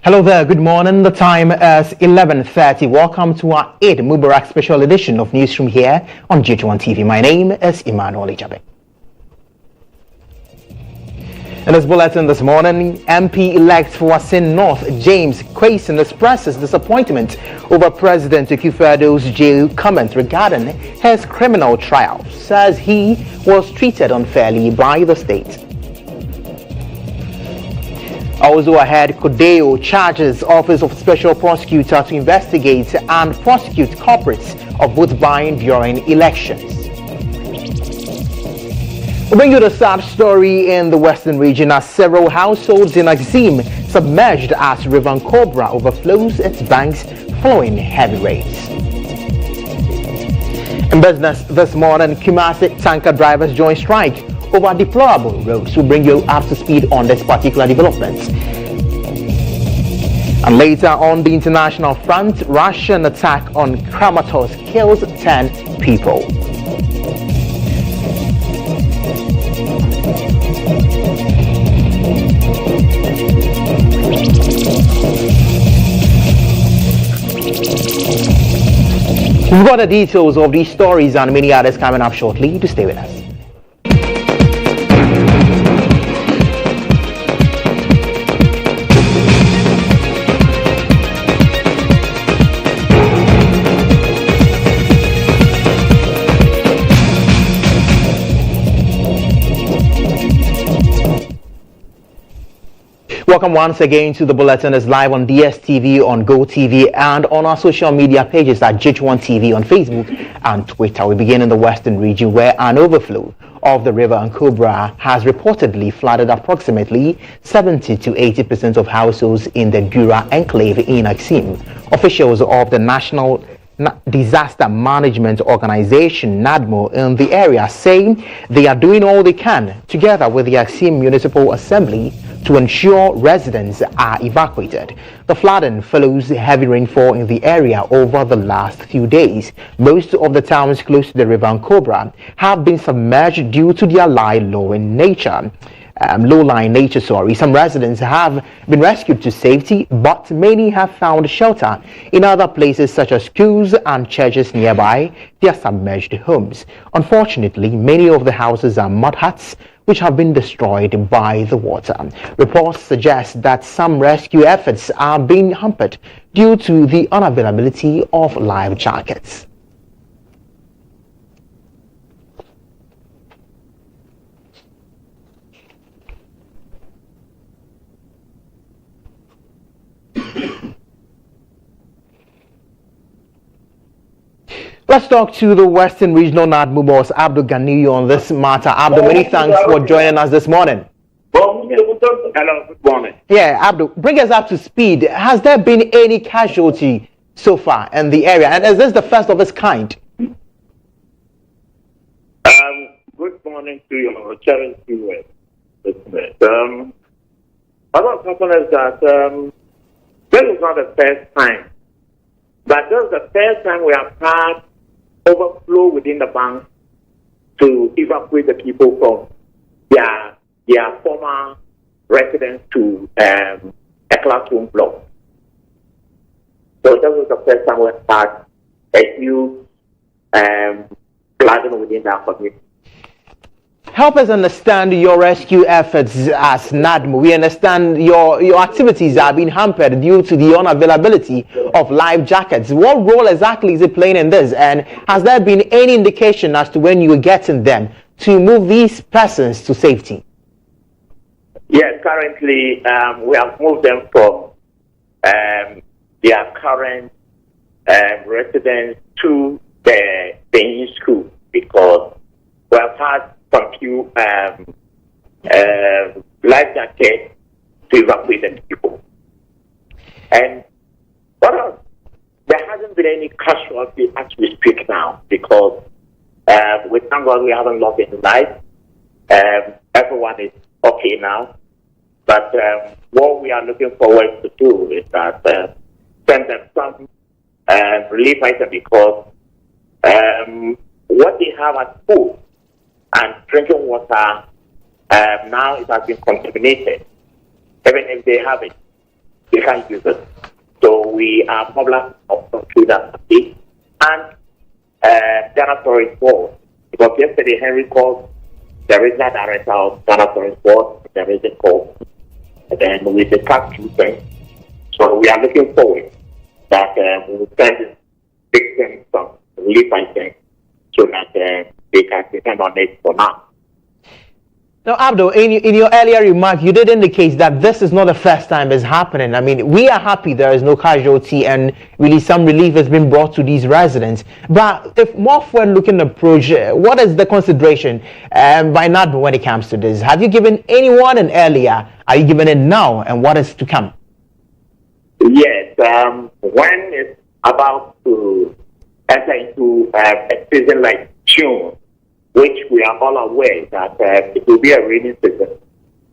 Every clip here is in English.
Hello there, good morning. The time is 11:30. Welcome to our Eid Mubarak special edition of Newsroom here on GHOne TV. My name is Emmanuel Ijabe. In this bulletin this morning, MP-elect for Asin North, James Quayson, expresses disappointment over President Akufo-Addo's jail comment regarding his criminal trial. Says he was treated unfairly by the state. Also ahead, Kodeo charges Office of Special Prosecutor to investigate and prosecute culprits of vote buying during elections. We'll bring you the sad story in the Western region as several households in Axim submerged as River Cobra overflows its banks following heavy rains. In business this morning, Kumasi tanker drivers join strike over deplorable roads. We'll bring you up to speed on this particular development. And later on the international front, Russian attack on Kramatorsk kills 10 people. We've got the details of these stories and many others coming up shortly. To stay with us. Welcome once again to the bulletin. Is live on DSTV, on GoTV, and on our social media pages at GHOne TV on Facebook and Twitter. We begin in the Western region where an overflow of the river Cobra has reportedly flooded approximately 70 to 80% of households in the Gura enclave in Axim. Officials of the National Disaster Management Organization NADMO in the area saying they are doing all they can together with the Axim Municipal Assembly to ensure residents are evacuated. The flooding follows heavy rainfall in the area over the last few days. Most of the towns close to the river Cobra have been submerged due to their low-lying nature. Some residents have been rescued to safety, but many have found shelter in other places such as schools and churches nearby their submerged homes. Unfortunately, many of the houses are mud huts which have been destroyed by the water. Reports suggest that some rescue efforts are being hampered due to the unavailability of life jackets. Let's talk to the Western Regional NADMO boss, Abdul Ganiyu, on this matter. Abdul, many thanks for joining us this morning. Hello, good morning. Yeah, Abdul, bring us up to speed. Has there been any casualty so far in the area? And is this the first of its kind? Good morning to your challenge viewers. What happened is that this is not the first time, but this is the first time we have had overflow within the bank to evacuate the people from their former residence to a classroom block. So this was the first time we had a new flooding within our community. Help us understand your rescue efforts as NADMO. We understand your activities are being hampered due to the unavailability of life jackets. What role exactly is it playing in this? And has there been any indication as to when you are getting them to move these persons to safety? Yes, currently we have moved them from their current residence to the new school because we have had some few life jackets to evacuate the people. And what else? There hasn't been any casualty as we speak now because we thank God we haven't lost any life. Everyone is okay now. But what we are looking forward to do is that send them some relief item because what they have at school and drinking water now it has been contaminated, even if they have it. they can't use it. So we are public through that update. And Ghana Storage Board, because yesterday Henry called the regional director of Ghana Storage Board, the region called, and then we discussed two things. So we are looking forward that we will send victims some relief items so that they can depend on it for now. Now, Abdul, in your earlier remark, you did indicate that this is not the first time it's happening. I mean, we are happy there is no casualty and really some relief has been brought to these residents. But if more forward-looking approach, what is the consideration by NADMO when it comes to this? Have you given anyone an earlier? Are you giving it now? And what is to come? Yes, when it's about to enter into a season like June, which we are all aware that it will be a rainy season,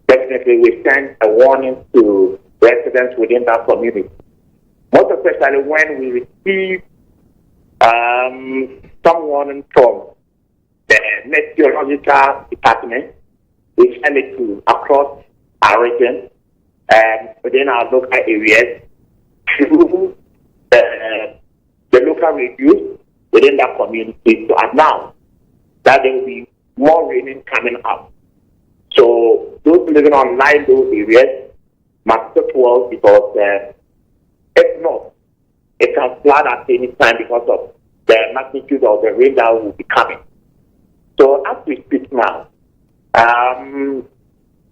definitely we send a warning to residents within that community. Most especially when we receive some warning from the meteorological department, we send it to across our region and within our local areas through the local reviews within that community to announce that there will be more raining coming up. So those living on low areas must take well because if not, it can flood at any time because of the magnitude of the rain that will be coming. So as we speak now,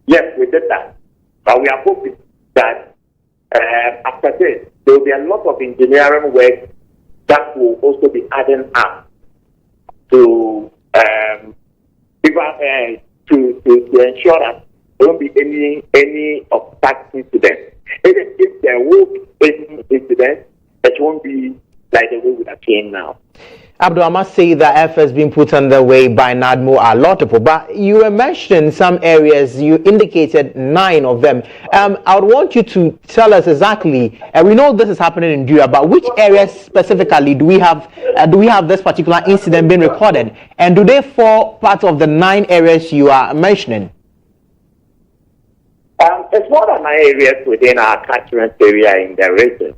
yes, we did that. But we are hoping that after this, there will be a lot of engineering work that will also be added up to ensure that there won't be any obstacles to them. Even if there will be any incident, it won't be like the way we are seeing now. Abdul, I must say that efforts being put underway by NADMO are laudable, but you mentioned some areas, you indicated 9 of them. I would want you to tell us exactly, we know this is happening in Dura, but which areas specifically do we have this particular incident being recorded? And do they fall part of the 9 areas you are mentioning? It's more than 9 areas within our catchment area in the region.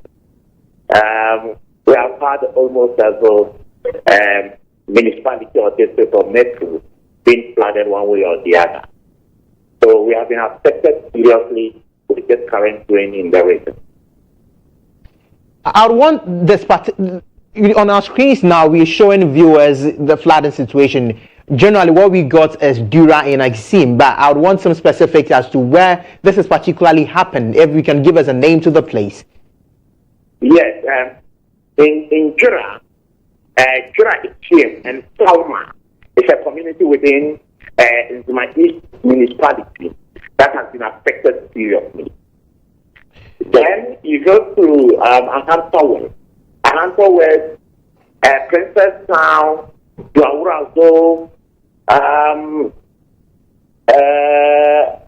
We have had almost several municipality or district or metro being flooded one way or the other. So we have been affected seriously with this current rain in the region. I want this on our screens now. We're showing viewers the flooding situation. Generally, what we got is Dura in Axim, but I would want some specifics as to where this is particularly happened. If we can give us a name to the place. Yes, in Dura. Dura Axim and Salma is a community within my East municipality that has been affected seriously. Then you go to Ahanta West. Ahanta West, Princess Town, Duaurazo,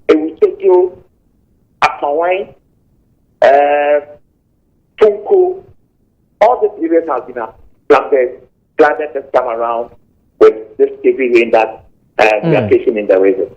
Ewusejo, Akawai, Funko, all these areas have been flooded this time around with this heavy rain that we are facing in the region.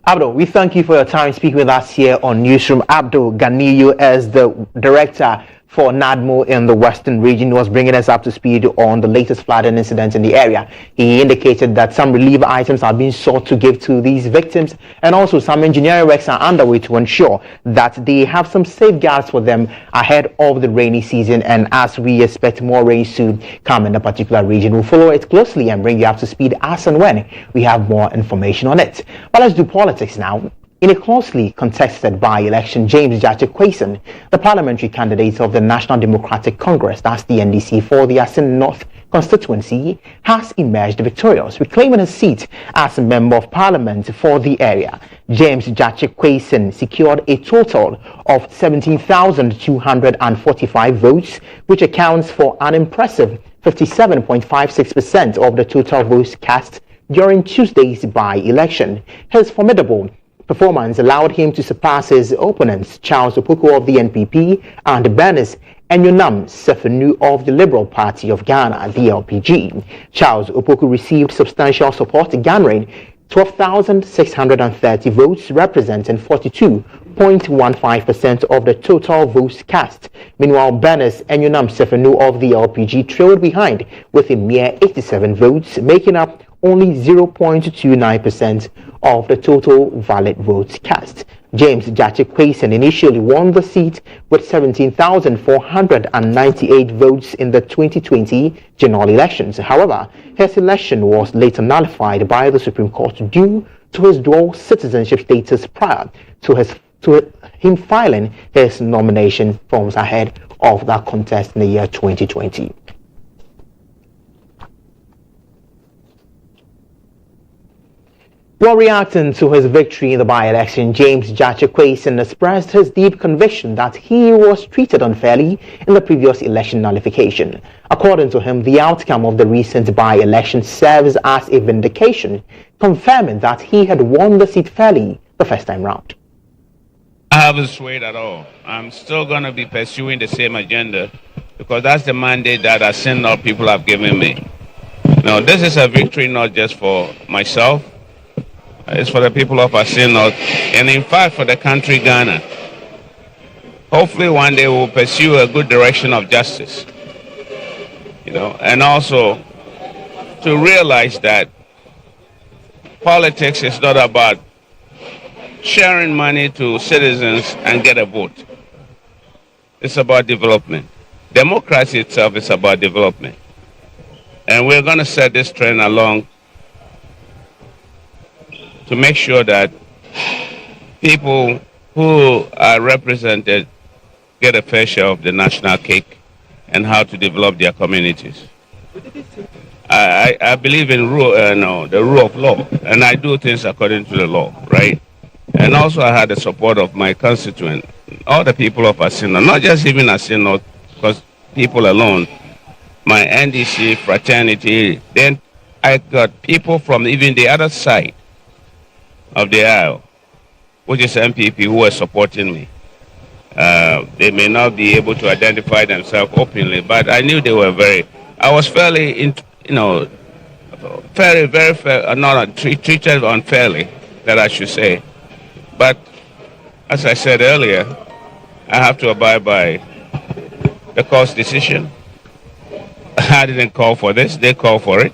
Abdul, we thank you for your time speaking with us here on Newsroom. Abdul Ganiyu is the director for NADMO in the Western region, was bringing us up to speed on the latest flooding incidents in the area. He indicated that some relief items are being sought to give to these victims, and also some engineering works are underway to ensure that they have some safeguards for them ahead of the rainy season. And as we expect more rain to come in a particular region, we'll follow it closely and bring you up to speed as and when we have more information on it. But let's do politics now. In a closely contested by-election, James Gyakye, the parliamentary candidate of the National Democratic Congress, that's the NDC, for the Asin North constituency, has emerged victorious, reclaiming a seat as a member of parliament for the area. James Gyakye secured a total of 17,245 votes, which accounts for an impressive 57.56% of the total votes cast during Tuesday's by-election. His formidable performance allowed him to surpass his opponents, Charles Opoku of the NPP and Bernice Enyonam Sefenu of the Liberal Party of Ghana, the LPG. Charles Opoku received substantial support, garnering 12,630 votes, representing 42.02% 0.15% of the total votes cast. Meanwhile, Bernice Enyunam Sefenu of the LPG trailed behind with a mere 87 votes, making up only 0.29% of the total valid votes cast. James Jachekwason initially won the seat with 17,498 votes in the 2020 general elections. However, his election was later nullified by the Supreme Court due to his dual citizenship status prior to him filing his nomination forms ahead of that contest in the year 2020. While reacting to his victory in the by-election, James Jachekwason expressed his deep conviction that he was treated unfairly in the previous election nullification. According to him, the outcome of the recent by-election serves as a vindication, confirming that he had won the seat fairly the first time round. I haven't swayed at all. I'm still going to be pursuing the same agenda because that's the mandate that I send out people have given me. Now, this is a victory not just for myself. It's for the people of Asin North, and in fact for the country Ghana. Hopefully one day we'll pursue a good direction of justice, and also to realize that politics is not about sharing money to citizens and get a vote. It's about development. Democracy itself is about development. And we're going to set this trend along to make sure that people who are represented get a fair share of the national cake and how to develop their communities. I believe in the rule of law, and I do things according to the law, right? And also I had the support of my constituent, all the people of Asin North, not just even Asin North, because people alone, my NDC fraternity, then I got people from even the other side of the aisle, which is MPP, who are supporting me. They may not be able to identify themselves openly, but I knew they were I was fairly, very fair, not treated unfairly, that I should say. But as I said earlier, I have to abide by the court's decision. I didn't call for this, they called for it.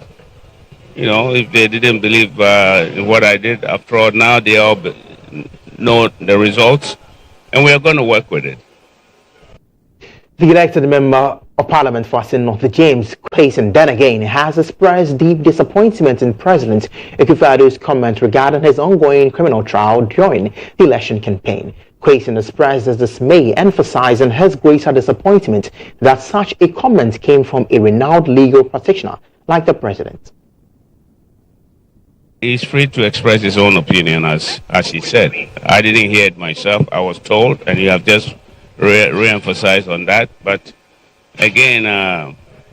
If they didn't believe in what I did, after all, now they all know the results, and we are going to work with it. The elected member of Parliament for Asin North, James Kwason, then again has expressed deep disappointment in President Akufo-Addo's comment regarding his ongoing criminal trial during the election campaign. Kwason expressed his dismay, emphasizing his greater disappointment that such a comment came from a renowned legal practitioner like the president. He's free to express his own opinion, as he said. I didn't hear it myself. I was told, and you have just re-emphasized on that. But again,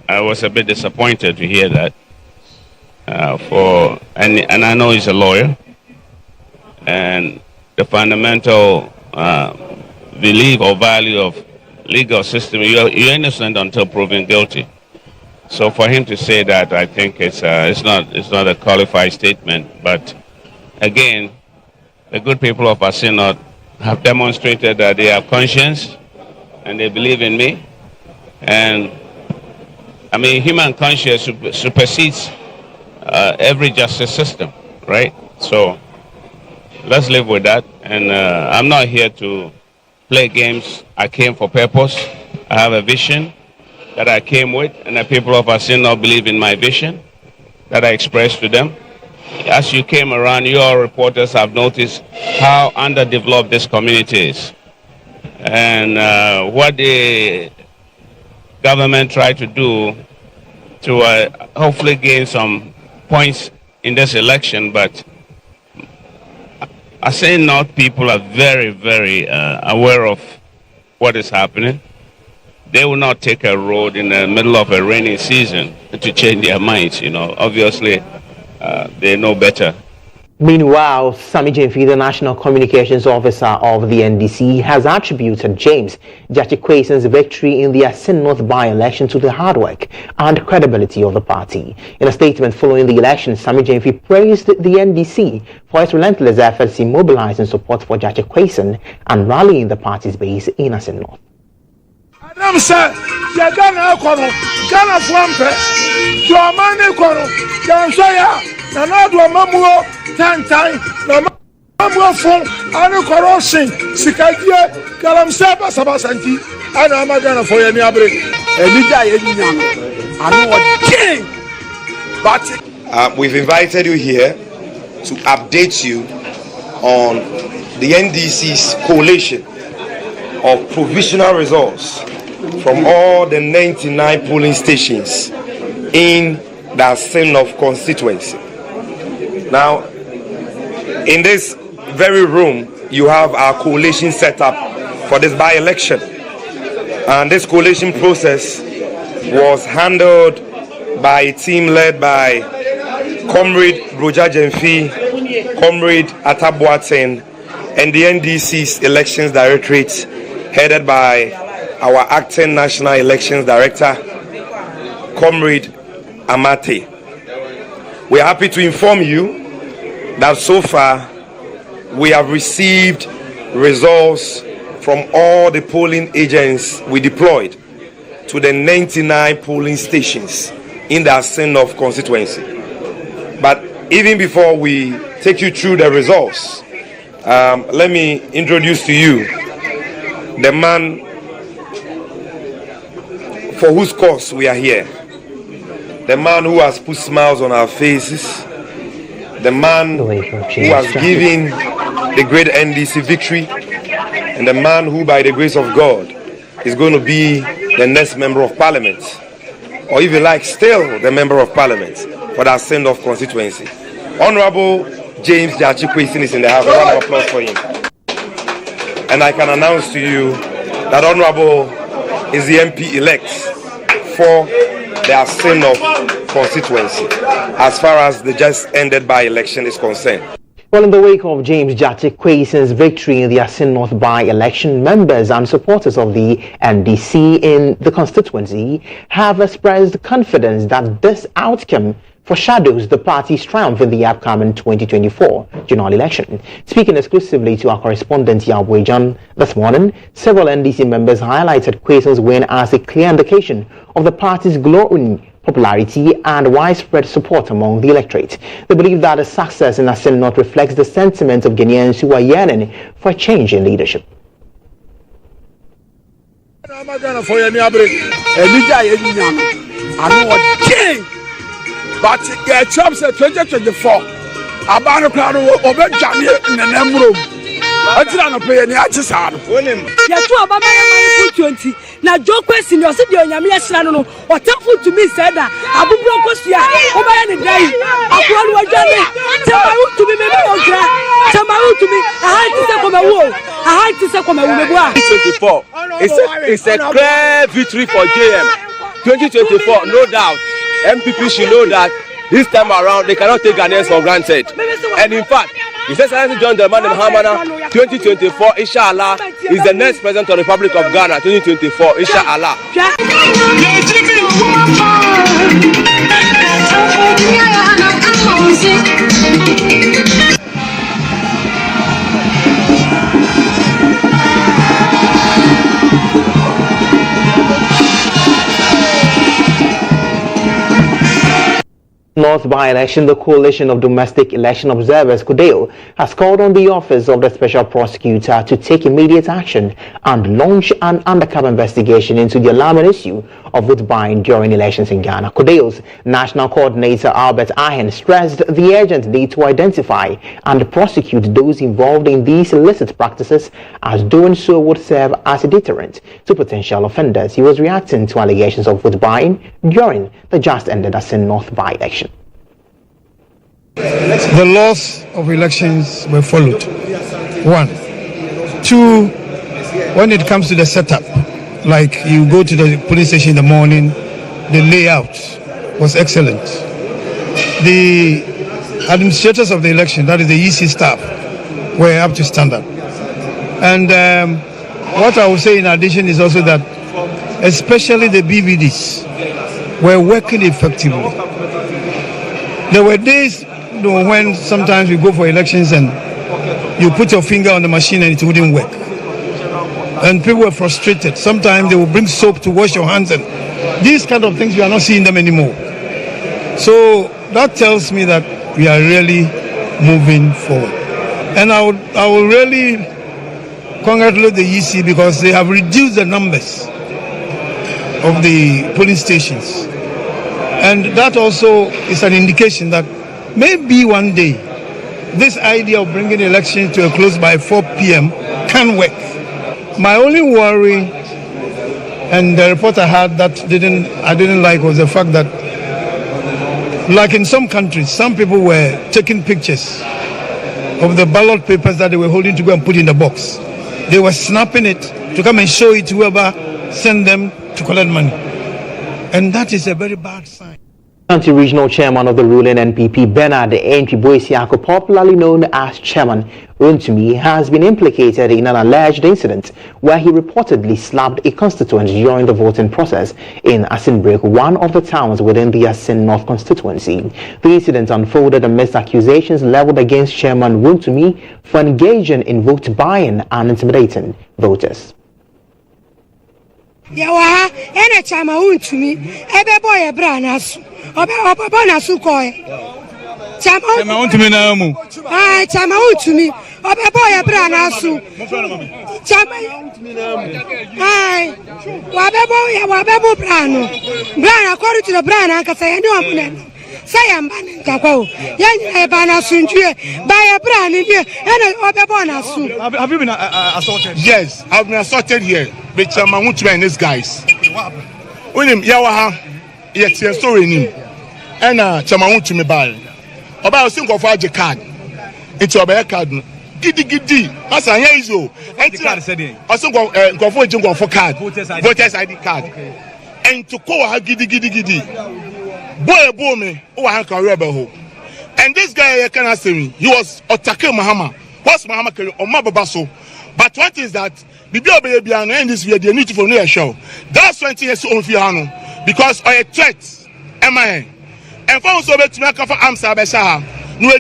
I was a bit disappointed to hear that. And I know he's a lawyer, and the fundamental belief or value of legal system, you're innocent until proven guilty. So for him to say that, I think it's not a qualified statement. But again, the good people of Asin North have demonstrated that they have conscience and they believe in me. And I mean, human conscience supersedes every justice system, right? So let's live with that. And I'm not here to play games. I came for purpose. I have a vision that I came with, and the people of Asin North believe in my vision that I expressed to them. As you came around, your reporters have noticed how underdeveloped this community is. And what the government tried to do to hopefully gain some points in this election, but Asin North people are very, very aware of what is happening. They will not take a road in the middle of a rainy season to change their minds, Obviously, they know better. Meanwhile, Sami Jemfi, the National Communications Officer of the NDC, has attributed James GHOne's victory in the Asin North by-election to the hard work and credibility of the party. In a statement following the election, Sami Jemfi praised the NDC for its relentless efforts in mobilizing support for GHOne and rallying the party's base in Asin North. I'm sir, Ghana Kono, Ghana Flampe, Jomani Kono, Janshaya, Nanadwa Mamuo, Tantai, Mamuo Fon, Anu Korosin, Sikadia, Galamsaba Sabasanti, and Amagana for Yaniabre, Elida Yaniam, I know what king. But we've invited you here to update you on the NDC's coalition of provisional results from all the 99 polling stations in the Asin North constituency. Now, in this very room, you have our coalition set up for this by-election. And this coalition process was handled by a team led by Comrade Roger Jemfi, Comrade Atabuaten, and the NDC's Elections Directorate, headed by our acting National Elections Director, Comrade Amate. We are happy to inform you that so far we have received results from all the polling agents we deployed to the 99 polling stations in the Asin North constituency. But even before we take you through the results, let me introduce to you the man for whose cause we are here, the man who has put smiles on our faces, the man who has given the great NDC victory, and the man who, by the grace of God, is going to be the next member of parliament, or if you like, still the member of parliament for that Asin North constituency. Honorable James GHOne is in the house. A round of applause for him. And I can announce to you that Honorable is the MP-elect for the Asin North constituency as far as the just ended by-election is concerned. Well, in the wake of James GHOne's victory in the Asin North by-election, members and supporters of the NDC in the constituency have expressed confidence that this outcome foreshadows the party's triumph in the upcoming 2024 general election. Speaking exclusively to our correspondent Yabwe John this morning, several NDC members highlighted Kweson's win as a clear indication of the party's glowing popularity and widespread support among the electorate. They believe that the success in Asin North reflects the sentiment of Ghanaians who are yearning for a change in leadership. But the Trump said 2024, Abano Crowd over Johnny in the name room. I didn't pay any artists. Yes, Obama 20. Now, Joe question your city on Yamia Sano, or thankful to me said that Abu Brocosia, Obama and Day, Aquan Wajani, tell my room to be maybe on track, tell my room to me, I had to say from a wall, I had to say from a woman. 2024, it's a clear victory for JM. 2024, no doubt. MPP should know that this time around they cannot take Ghanaians for granted. And in fact, His Excellency John Dramani Mahama 2024, inshallah, is the next president of the Republic of Ghana 2024, inshallah. North by-election, the Coalition of Domestic Election Observers, CODEO, has called on the Office of the Special Prosecutor to take immediate action and launch an undercover investigation into the alarming issue of vote buying during elections in Ghana. CODEO's National Coordinator Albert Ahen stressed the urgent need to identify and prosecute those involved in these illicit practices, as doing so would serve as a deterrent to potential offenders. He was reacting to allegations of vote buying during the just ended Asin North by-election. The laws of elections were followed. 1. 2, when it comes to the setup, like you go to the police station in the morning, the layout was excellent. The administrators of the election, that is the EC staff, were up to standard. And what I would say in addition is also that especially the BVDs were working effectively. There were days when sometimes we go for elections and you put your finger on the machine and it wouldn't work. And people were frustrated. Sometimes they will bring soap to wash your hands, and these kind of things, we are not seeing them anymore. So that tells me that we are really moving forward. And I will really congratulate the EC because they have reduced the numbers of the polling stations. And that also is an indication that maybe one day this idea of bringing elections to a close by 4 p.m. can work. My only worry, and the report I had that I didn't like, was the fact that, like in some countries, some people were taking pictures of the ballot papers that they were holding to go and put in the box. They were snapping it to come and show it to whoever sent them to collect money. And that is a very bad sign. Anti-regional chairman of the ruling NPP, Bernard Boisiako, popularly known as Chairman Runtumi, has been implicated in an alleged incident where he reportedly slapped a constituent during the voting process in Asinbrek, one of the towns within the Asin North constituency. The incident unfolded amidst accusations leveled against Chairman Runtumi for engaging in vote buying and intimidating voters. Yawa ene chama untumi ebe boy branasu oba bonasu koy chama untumi na mu chama untumi oba boy branasu chama untumi na mu wabebo brano according to the brana kasa yende omune sayamba ntakwa yanya bana sunjue buy brand here ene oba bonasu. Have you been assaulted? Yes, I've been assaulted here. But Chairman Runtumi and these guys. When him yawaha yet story him and Chairman Runtumi buy. Oba think of a card into a card. Giddy as a yezo and card said also go for card voters ID card and to call her giddy boy me who I can rebel ho. And this guy can say me he was attacking Mahama. What's Mahama or Mababaso? But what is that? Baby and this year they need to for show. That's 20 years old because I a threat. Am I? And for so to make for Amsa Besha. No.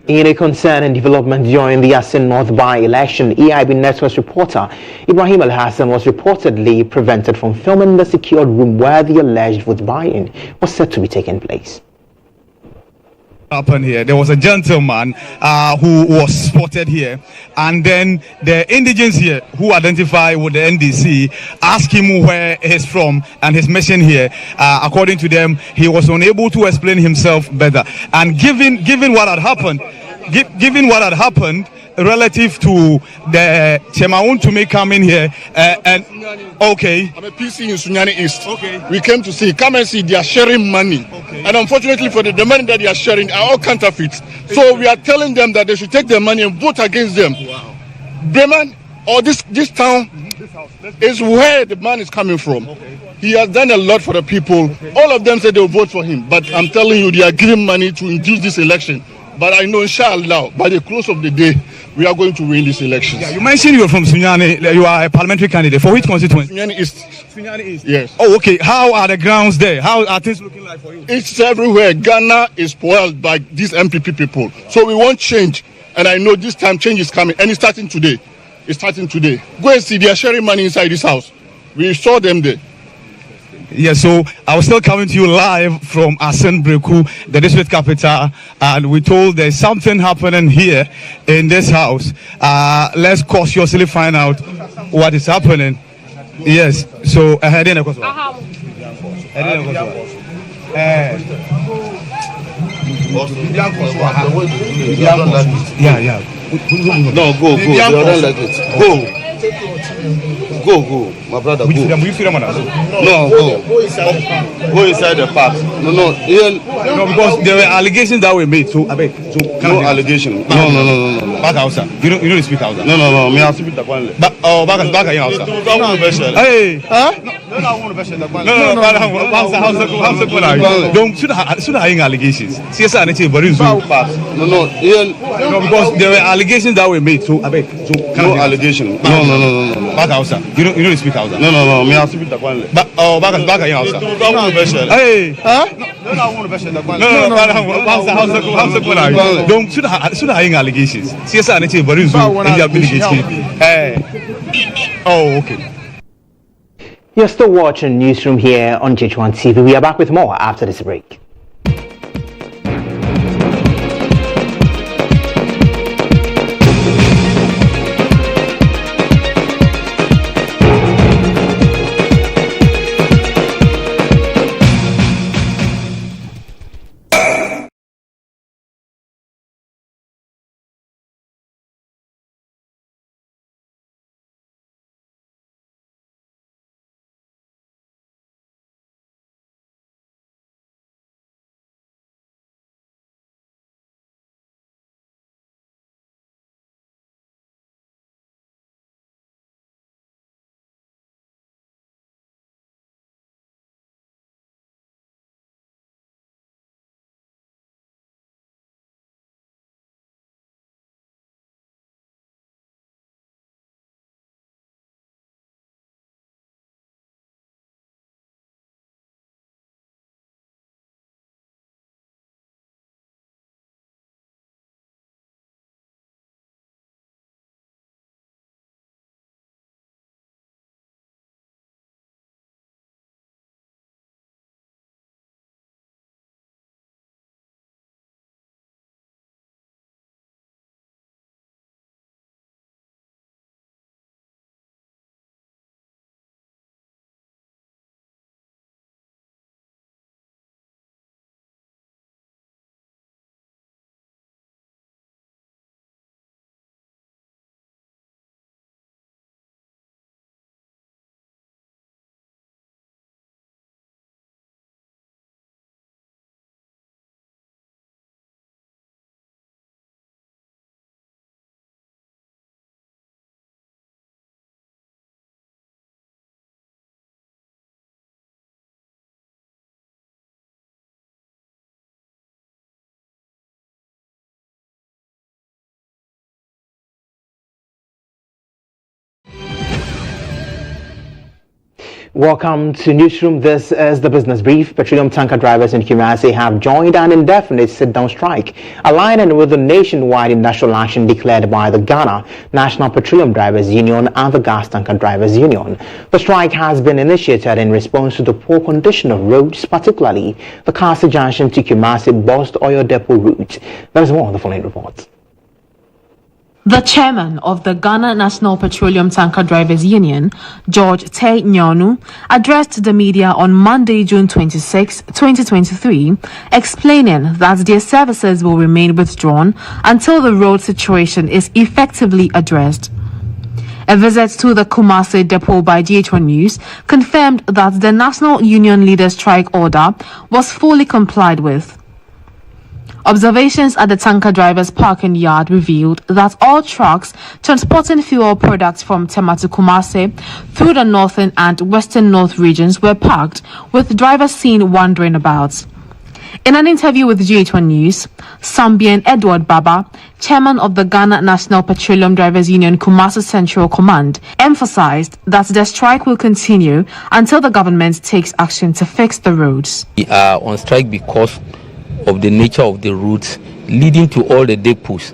In a concerning development during the Asin North by-election, EIB Network's reporter Ibrahim Al-Hassan was reportedly prevented from filming the secured room where the alleged vote buying was said to be taking place. Happened here. There was a gentleman who was spotted here, and then the indigents here who identify with the NDC asked him where he's from and his mission here. According to them, he was unable to explain himself better. And given what had happened, relative to the Chairman Runtumi coming here, and okay, I'm a PC in Sunyani East. Okay, we came to see, come and see, they are sharing money, and unfortunately for the money that they are sharing are all counterfeits. So we are telling them that they should take their money and vote against them. Wow. Bremen or this town is where the man is coming from. Okay. He has done a lot for the people. Okay. All of them said they will vote for him, but I'm telling you, they are giving money to induce this election. But I know, inshallah, by the close of the day, we are going to win this election. Yeah, you mentioned you are from Sunyani. You are a parliamentary candidate. For which constituency? Sunyani East. Sunyani East? Yes. Oh, okay. How are the grounds there? How are things looking like for you? It's everywhere. Ghana is spoiled by these MPP people. So we want change. And I know this time change is coming. And it's starting today. Go and see, they are sharing money inside this house. We saw them there. Yes, so I was still coming to you live from Asinbrek, the district capital, and we told there's something happening here in this house. Let's cautiously find out what is happening. Yes, so yeah. No, go. Go, my brother. Go. No, go. Go inside the park. No, because there were allegations that were made. So I beg. So no allegation. No. Back outside. You don't speak outside. No. Me have to speak the one. Back outside. Hey, huh? No. Don't should have allegations. CSR and it's very soon. No, because there were allegations that were made. So I beg. So no allegation. No. Back outside. You don't speak outside. No. Me have to speak the one. Back outside. Hey, huh? No. Don't should have allegations. CSR and it's very soon. Hey. Oh, okay. You're still watching Newsroom here on GHOne TV. We are back with more after this break. Welcome to Newsroom. This is the business brief. Petroleum tanker drivers in Kumasi have joined an indefinite sit-down strike, aligning with the nationwide industrial action declared by the Ghana National Petroleum Drivers Union and the Gas Tanker Drivers Union. The strike has been initiated in response to the poor condition of roads, particularly the Kasi Junction to Kumasi Bost Oil Depot route. There is more on the following report. The chairman of the Ghana National Petroleum Tanker Drivers Union, GHOne Newsroom, addressed the media on Monday, June 26, 2023, explaining that their services will remain withdrawn until the road situation is effectively addressed. A visit to the Kumasi depot by GHOne News confirmed that the National Union leader strike order was fully complied with. Observations at the tanker driver's parking yard revealed that all trucks transporting fuel products from Tema to Kumasi through the northern and western north regions were parked, with drivers seen wandering about. In an interview with GHOne News, Sambian Edward Baba, chairman of the Ghana National Petroleum Drivers Union Kumasi Central Command, emphasized that the strike will continue until the government takes action to fix the roads. We are on strike because of the nature of the routes leading to all the depots,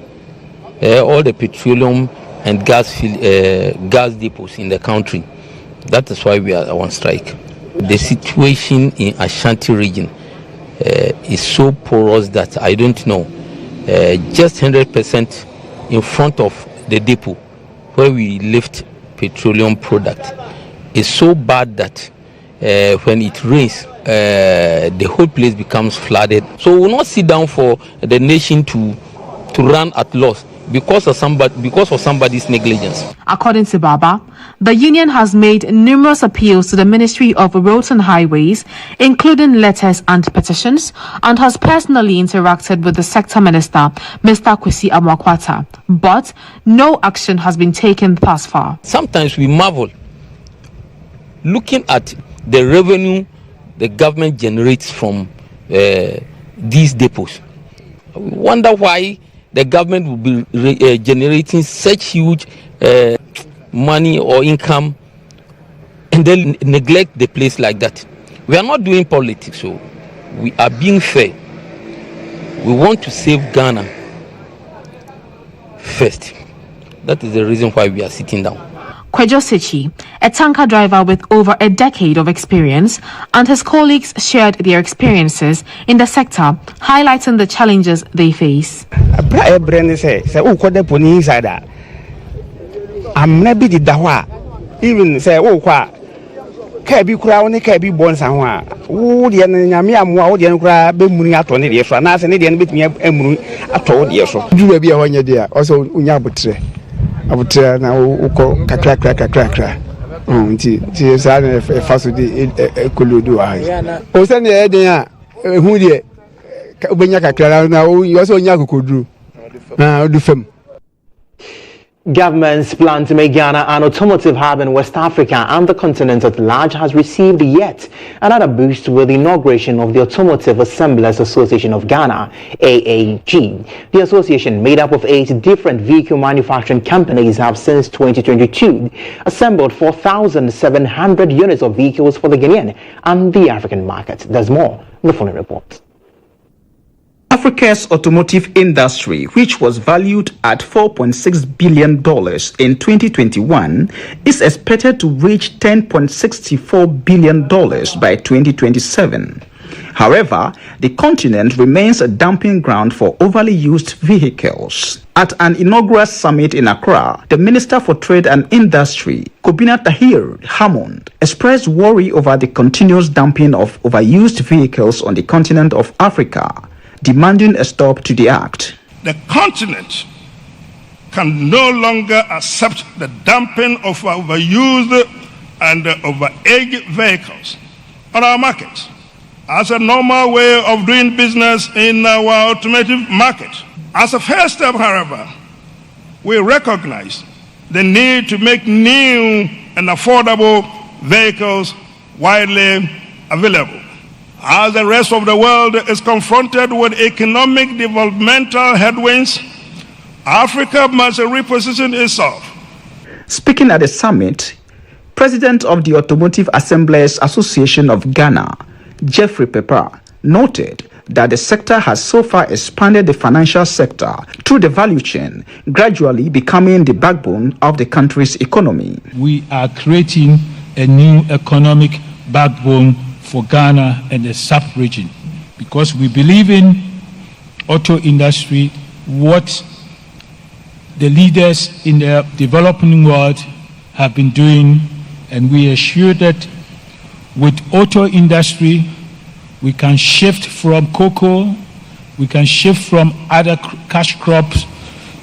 all the petroleum and gas depots in the country. That is why we are on strike. The situation in Ashanti region is so porous that I don't know. Just 100% in front of the depot where we lift petroleum product is so bad that when it rains, the whole place becomes flooded. So we will not sit down for the nation to run at loss because of somebody's negligence. According to Baba, the union has made numerous appeals to the Ministry of Roads and Highways, including letters and petitions, and has personally interacted with the sector minister, Mr. Kwesi Amwakwata, but no action has been taken thus far. Sometimes we marvel, looking at the revenue the government generates from these depots. We wonder why the government will be generating such huge money or income and then neglect the place like that. We are not doing politics, so we are being fair. We want to save Ghana first. That is the reason why we are sitting down. Kwejo Sechi, a tanker driver with over a decade of experience, and his colleagues shared their experiences in the sector, highlighting the challenges they face. Even say, oh, Kabi crown, Kabi born somewhere. Oh, the Yamia, the Ankra, Bemuni at 20 years, and as an Indian bit me at 20 years. You will be a 1 year, also Unyabutre. I would tell now, crack. Tis a facility Kuludu. Oh, send the idea, who dear Benyaka now, you also Yaku could do. Do film. Government's plan to make Ghana an automotive hub in West Africa and the continent at large has received yet another boost with the inauguration of the Automotive Assemblers Association of Ghana, AAG. The association, made up of 8 different vehicle manufacturing companies, have since 2022 assembled 4,700 units of vehicles for the Ghanaian and the African market. There's more in the following report. Africa's automotive industry, which was valued at $4.6 billion in 2021, is expected to reach $10.64 billion by 2027. However, the continent remains a dumping ground for overly used vehicles. At an inaugural summit in Accra, the Minister for Trade and Industry, Kobina Tahir Hammond, expressed worry over the continuous dumping of overused vehicles on the continent of Africa, demanding a stop to the act. The continent can no longer accept the dumping of overused and overaged vehicles on our market as a normal way of doing business in our automotive market. As a first step, however, we recognize the need to make new and affordable vehicles widely available. As the rest of the world is confronted with economic developmental headwinds, Africa must reposition itself. Speaking at the summit, President of the Automotive Assemblers Association of Ghana, Jeffrey Pepper, noted that the sector has so far expanded the financial sector through the value chain, gradually becoming the backbone of the country's economy. We are creating a new economic backbone for Ghana and the sub-region, because we believe in auto industry, what the leaders in the developing world have been doing, and we are sure that with auto industry we can shift from cocoa, we can shift from other cash crops,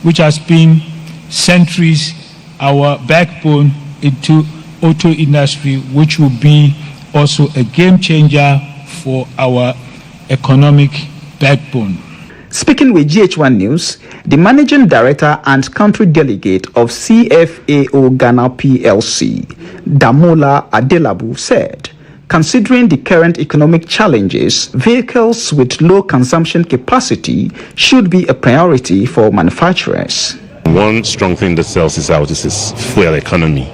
which has been centuries our backbone, into auto industry, which will be also a game changer for our economic backbone. Speaking with GHOne News, the managing director and country delegate of CFAO Ghana PLC, Damola Adelabu, said, considering the current economic challenges, vehicles with low consumption capacity should be a priority for manufacturers. One strong thing that sells this out is this fuel economy.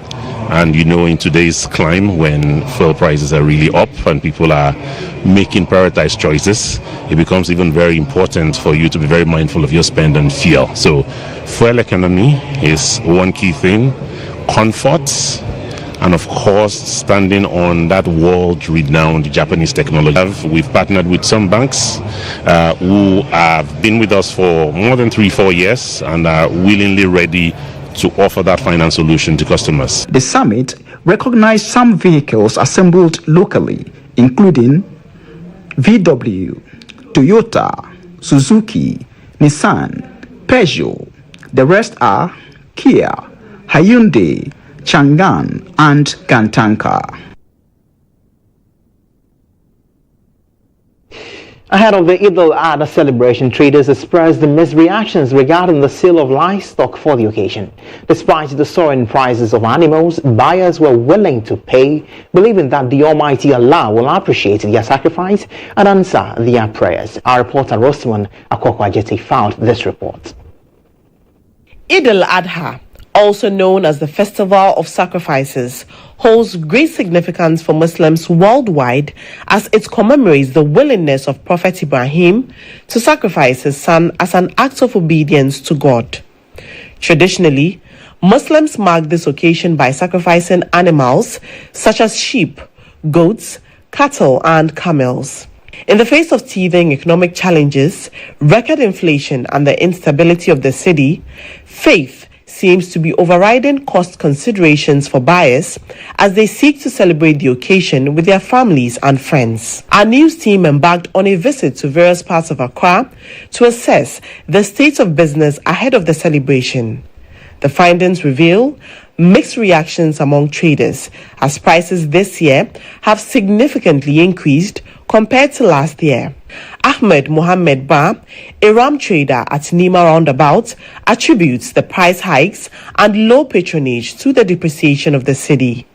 And in today's climate, when fuel prices are really up and people are making prioritized choices, it becomes even very important for you to be very mindful of your spend on fuel. So fuel economy is one key thing, comfort, and of course standing on that world-renowned Japanese technology. We've partnered with some banks who have been with us for more than 3-4 years and are willingly ready to offer that finance solution to customers. The summit recognized some vehicles assembled locally, including VW, Toyota, Suzuki, Nissan, Peugeot, The rest are Kia, Hyundai, Chang'an, and Gantanka. Ahead of the Eid al-Adha celebration, traders expressed the mixed reactions regarding the sale of livestock for the occasion. Despite the soaring prices of animals, buyers were willing to pay, believing that the Almighty Allah will appreciate their sacrifice and answer their prayers. Our reporter Rosman Akoko-Ajete found this report. Eid al-Adha, also known as the Festival of Sacrifices, holds great significance for Muslims worldwide as it commemorates the willingness of Prophet Ibrahim to sacrifice his son as an act of obedience to God. Traditionally, Muslims mark this occasion by sacrificing animals such as sheep, goats, cattle, and camels. In the face of teething economic challenges, record inflation, and the instability of the city, faith seems to be overriding cost considerations for buyers as they seek to celebrate the occasion with their families and friends. Our news team embarked on a visit to various parts of Accra to assess the state of business ahead of the celebration. The findings reveal mixed reactions among traders as prices this year have significantly increased compared to last year. Ahmed Mohammed Ba, a ram trader at Nima Roundabout, attributes the price hikes and low patronage to the depreciation of the city.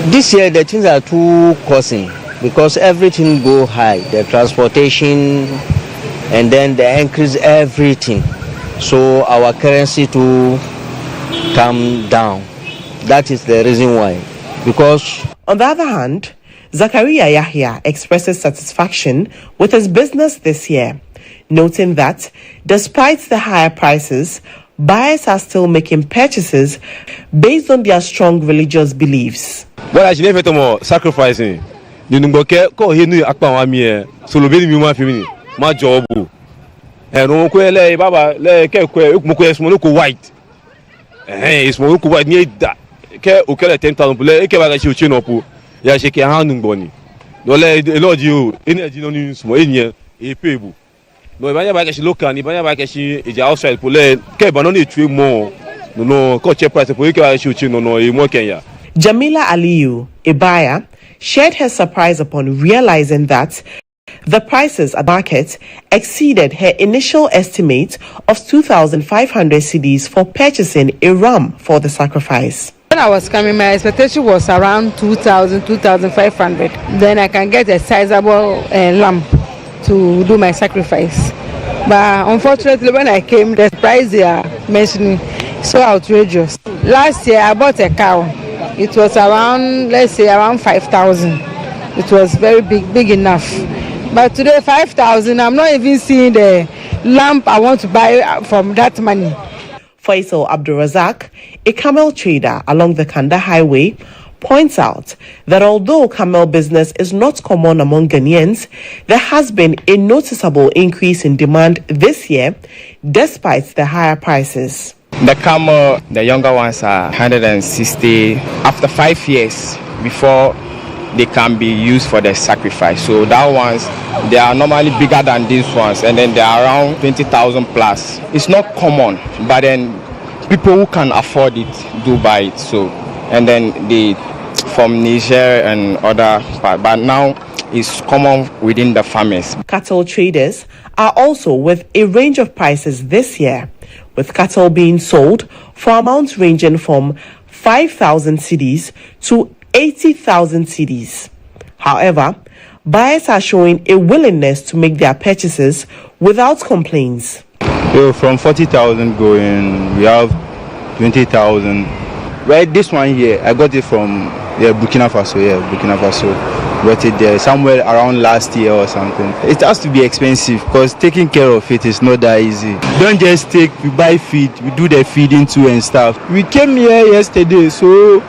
This year the things are too costly because everything go high, the transportation, and then they increase everything. So our currency to come down. That is the reason why. Because on the other hand, Zakaria Yahya expresses satisfaction with his business this year, noting that despite the higher prices, buyers are still making purchases based on their strong religious beliefs. Well, I should never sacrificing. You know, go here, you act on me. So, the baby, my family, my job. And no, le baba, le ke small white. Hey, small white near that. Ke okele 10,000. Le ke baga shi uchino pu. Ya sheke hanu boni. No le lord you energy no news mo enye e pebu. No banya baga shi local ni banya baga shi e outside pu le ke ba no ni tue mo. No ko check price pu ke baga shi uchino no e mo Kenya. Jamila Aliyu, a buyer, shared her surprise upon realizing that the prices at market exceeded her initial estimate of 2,500 cedis for purchasing a ram for the sacrifice. When I was coming, my expectation was around 2,000, 2,500. Then I can get a sizable lamb to do my sacrifice. But unfortunately, when I came, the price they are mentioning is so outrageous. Last year, I bought a cow. It was around, let's say, around 5,000. It was very big enough. But today, 5,000, I'm not even seeing the lamp I want to buy from that money. Faisal Abdulrazak, a camel trader along the Kanda Highway, points out that although camel business is not common among Ghanaians, there has been a noticeable increase in demand this year, despite the higher prices. The camel, the younger ones are 160 after 5 years before they can be used for the sacrifice. So that ones, they are normally bigger than these ones, and then they are around 20,000 plus. It's not common, but then people who can afford it do buy it. So, and then they from Niger and other parts, but now it's common within the farmers. Cattle traders are also with a range of prices this year, with cattle being sold for amounts ranging from 5,000 cedis to 80,000 cedis. However, buyers are showing a willingness to make their purchases without complaints. From 40,000 going, we have 20,000. Right, this one here, I got it from Burkina Faso. Burkina Faso. Got it there somewhere around last year or something. It has to be expensive because taking care of it is not that easy. Don't just we buy feed, we do the feeding too and stuff. We came here yesterday, so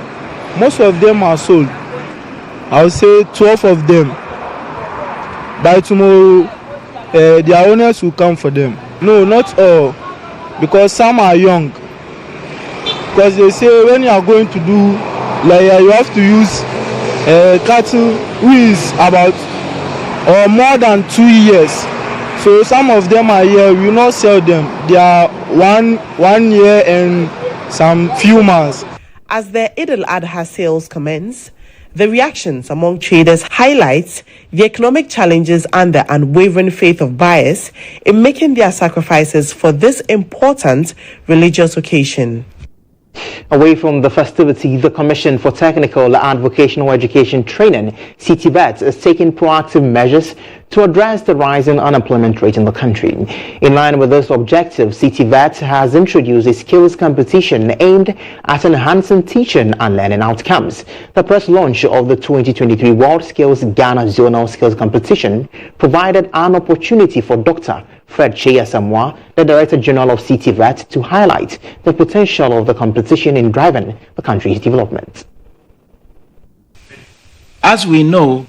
most of them are sold. I would say 12 of them. By tomorrow, their owners will come for them. No, not all, because some are young. Because they say when you are going to do, like you have to use cattle who is about or more than 2 years. So some of them are here, we will not sell them. They are one year and some few months. As the Eid al-Adha sales commence, the reactions among traders highlights the economic challenges and the unwavering faith of buyers in making their sacrifices for this important religious occasion. Away from the festivity, the Commission for Technical and Vocational Education Training, CTVET, is taking proactive measures to address the rising unemployment rate in the country. In line with this objective, CTVET has introduced a skills competition aimed at enhancing teaching and learning outcomes. The press launch of the 2023 World Skills Ghana Zonal Skills Competition provided an opportunity for Dr. Fred Cheyasamwa, the Director General of CTVET, to highlight the potential of the competition in driving the country's development. As we know,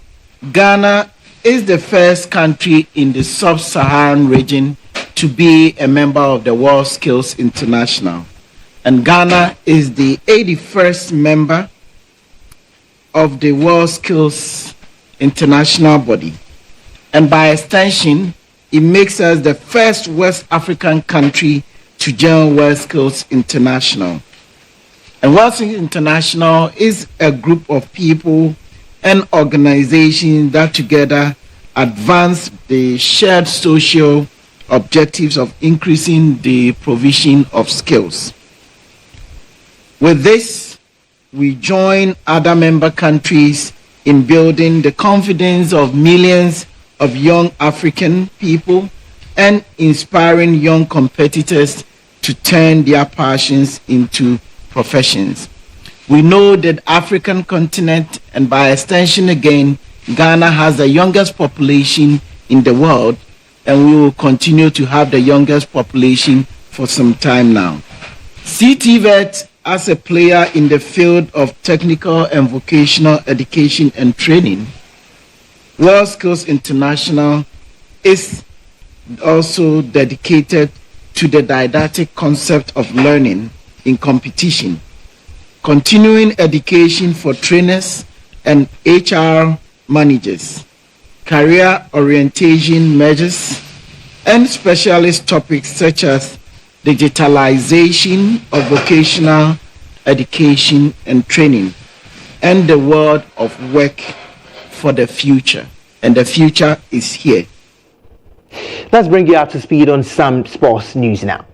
Ghana is the first country in the sub-Saharan region to be a member of the World Skills International. And Ghana is the 81st member of the World Skills International body. And by extension, it makes us the first West African country to join World Skills International. And World Skills International is a group of people and organizations that together advance the shared social objectives of increasing the provision of skills. With this, we join other member countries in building the confidence of millions of young African people and inspiring young competitors to turn their passions into professions. We know that African continent, and by extension again, Ghana has the youngest population in the world, and we will continue to have the youngest population for some time now. CTVET, as a player in the field of technical and vocational education and training, World Skills International is also dedicated to the didactic concept of learning in competition, continuing education for trainers and HR managers, career orientation measures, and specialist topics such as digitalization of vocational education and training, and the world of work for the future. And the future is here. Let's bring you up to speed on some sports news now.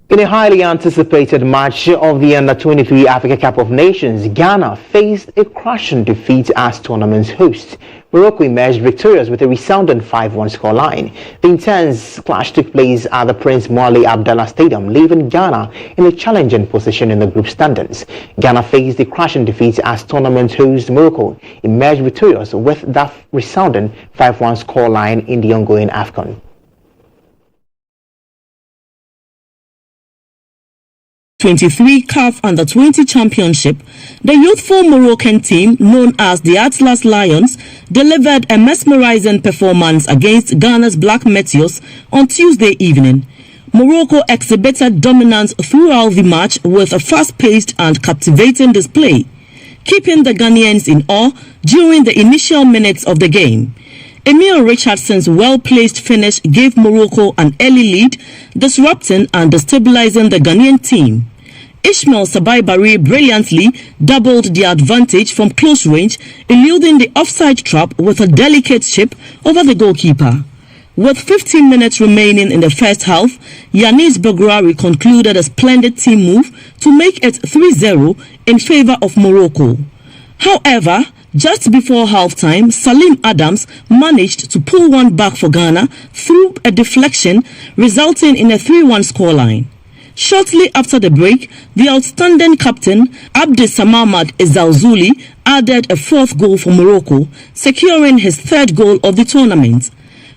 In a highly anticipated match of the Under-23 Africa Cup of Nations, Ghana faced a crushing defeat as tournament's host. Morocco emerged victorious with a resounding 5-1 scoreline. The intense clash took place at the Prince Moali Abdallah Stadium, leaving Ghana in a challenging position in the group standings. Ghana faced a crushing defeat as tournament host Morocco emerged victorious with that resounding 5-1 scoreline in the ongoing AFCON. 23 CAF Under-20 Championship, the youthful Moroccan team known as the Atlas Lions delivered a mesmerizing performance against Ghana's Black Meteors on Tuesday evening. Morocco exhibited dominance throughout the match with a fast-paced and captivating display, keeping the Ghanaians in awe during the initial minutes of the game. Emil Richardson's well-placed finish gave Morocco an early lead, disrupting and destabilizing the Ghanaian team. Ismail Sabai-Barry brilliantly doubled the advantage from close range, eluding the offside trap with a delicate chip over the goalkeeper. With 15 minutes remaining in the first half, Yanis Begrari concluded a splendid team move to make it 3-0 in favor of Morocco. However, just before halftime, Salim Adams managed to pull one back for Ghana through a deflection, resulting in a 3-1 scoreline. Shortly after the break, the outstanding captain, Abdesamamad Ezalzouli, added a fourth goal for Morocco, securing his third goal of the tournament.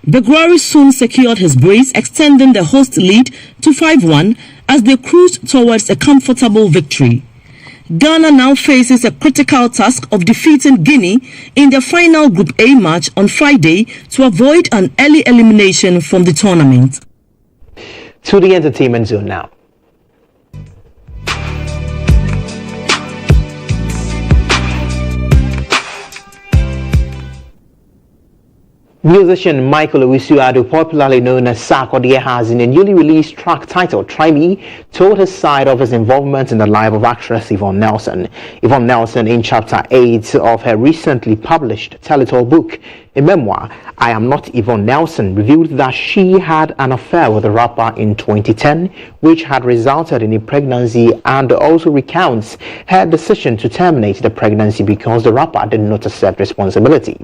Begrari soon secured his brace, extending the host lead to 5-1 as they cruised towards a comfortable victory. Ghana now faces a critical task of defeating Guinea in the final Group A match on Friday to avoid an early elimination from the tournament. To the entertainment zone now. Musician Michael Owusu-Addo, popularly known as Sarkodie, has in a newly released track titled Try Me, told his side of his involvement in the life of actress Yvonne Nelson. Yvonne Nelson, in chapter 8 of her recently published tell-it-all book, a memoir, I Am Not Yvonne Nelson, revealed that she had an affair with the rapper in 2010, which had resulted in a pregnancy, and also recounts her decision to terminate the pregnancy because the rapper did not accept responsibility.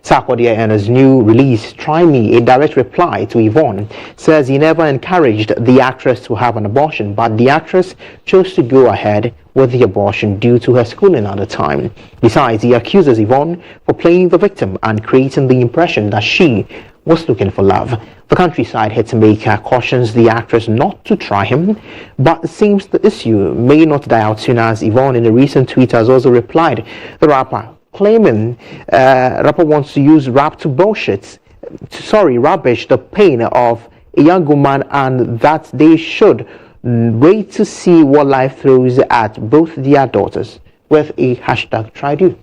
Sarkodie, in his new release, Try Me, a direct reply to Yvonne, says he never encouraged the actress to have an abortion, but the actress chose to go ahead with the abortion due to her schooling at the time. Besides, he accuses Yvonne for playing the victim and creating the impression that she was looking for love. The Countryside hitmaker cautions the actress not to try him, but it seems the issue may not die out soon, as Yvonne in a recent tweet has also replied the rapper, claiming rapper wants to use rap to rubbish the pain of a young woman, and that they should wait to see what life throws at both their daughters, with a hashtag #TryDo.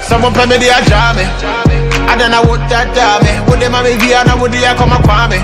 Someone pay me the ajame. I don't know what that dame. Would they mammy be and would they come and call me?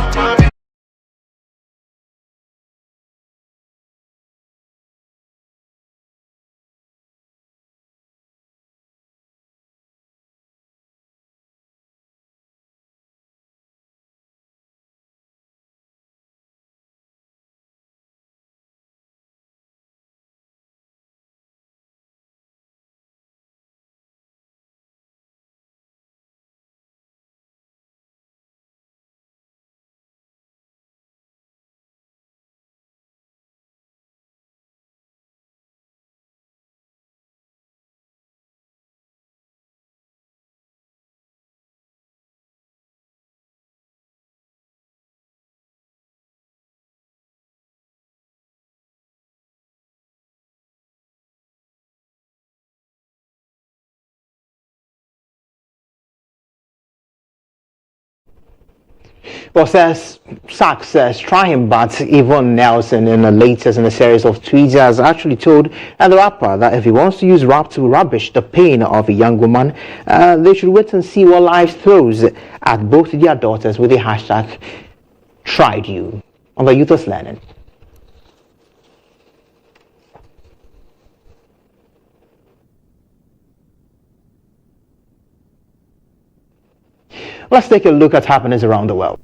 Well, Sack says try him, but Yvonne Nelson, in a series of tweets, has actually told the rapper that if he wants to use rap to rubbish the pain of a young woman, they should wait and see what life throws at both their daughters with the hashtag #TryDo on the Youth's Learning. Let's take a look at happenings around the world.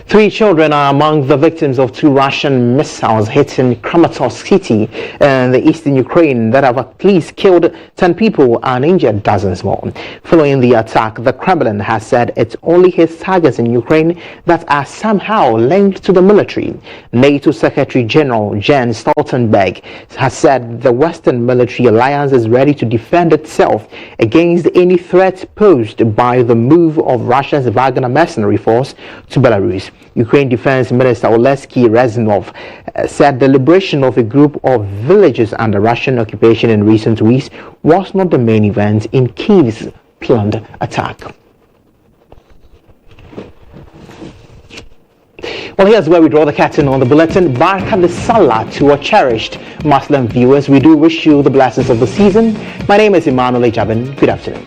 3 children are among the victims of 2 Russian missiles hitting Kramatorsk city in the eastern Ukraine that have at least killed 10 people and injured dozens more. Following the attack, the Kremlin has said it only hits targets in Ukraine that are somehow linked to the military. NATO Secretary General Jens Stoltenberg has said the Western military alliance is ready to defend itself against any threat posed by the move of Russia's Wagner mercenary force to Belarus. Ukraine Defense Minister Oleksiy Reznikov said the liberation of a group of villages under Russian occupation in recent weeks was not the main event in Kyiv's planned attack. Well, here's where we draw the curtain on the bulletin. Baraka Salah to our cherished Muslim viewers. We do wish you the blessings of the season. My name is Emmanuel Ejabin. Good afternoon.